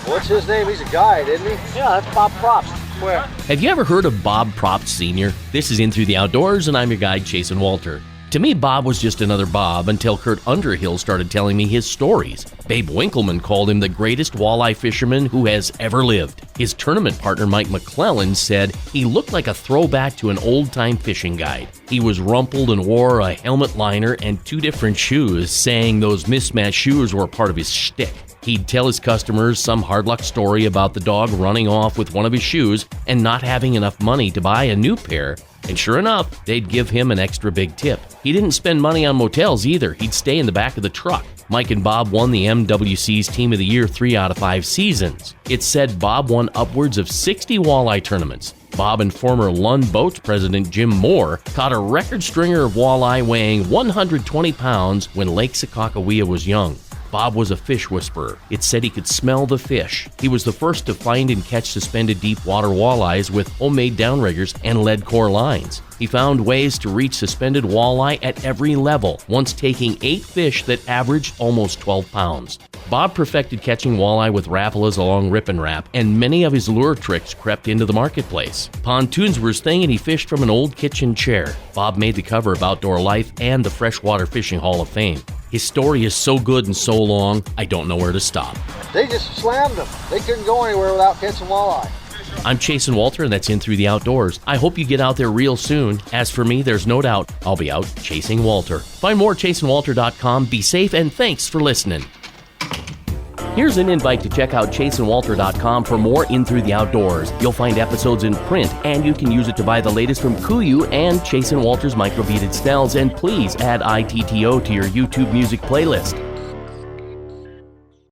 What's his name? He's a guide, isn't he? Yeah, that's Bob Propst. Where? Have you ever heard of Bob Propst Sr.? This is In Through the Outdoors, and I'm your guide, Jason Walter. To me, Bob was just another Bob until Curt Underhill started telling me his stories. Babe Winkleman called him the greatest walleye fisherman who has ever lived. His tournament partner, Mike McClellan, said he looked like a throwback to an old-time fishing guide. He was rumpled and wore a helmet liner and 2 different shoes, saying those mismatched shoes were part of his shtick. He'd tell his customers some hard luck story about the dog running off with one of his shoes and not having enough money to buy a new pair. And sure enough, they'd give him an extra big tip. He didn't spend money on motels either. He'd stay in the back of the truck. Mike and Bob won the MWC's Team of the Year 3 out of 5 seasons. It's said Bob won upwards of 60 walleye tournaments. Bob and former Lund Boats president Jim Moore caught a record stringer of walleye weighing 120 pounds when Lake Sakakawea was young. Bob was a fish whisperer. It said he could smell the fish. He was the first to find and catch suspended deep water walleyes with homemade downriggers and lead core lines. He found ways to reach suspended walleye at every level, once taking 8 fish that averaged almost 12 pounds. Bob perfected catching walleye with Rapalas along Rip and Rap, and many of his lure tricks crept into the marketplace. Pontoons were his thing, and he fished from an old kitchen chair. Bob made the cover of Outdoor Life and the Freshwater Fishing Hall of Fame. His story is so good and so long, I don't know where to stop. They just slammed them. They couldn't go anywhere without catching walleye. I'm Jason Walter, and that's In Through the Outdoors. I hope you get out there real soon. As for me, there's no doubt I'll be out chasing Walter. Find more at ChasingWalter.com. Be safe, and thanks for listening. Here's an invite to check out ChasingWalter.com for more In Through the Outdoors. You'll find episodes in print, and you can use it to buy the latest from Kuiu and Chasin' Walter's microbeaded snells. And please add ITTO to your YouTube music playlist.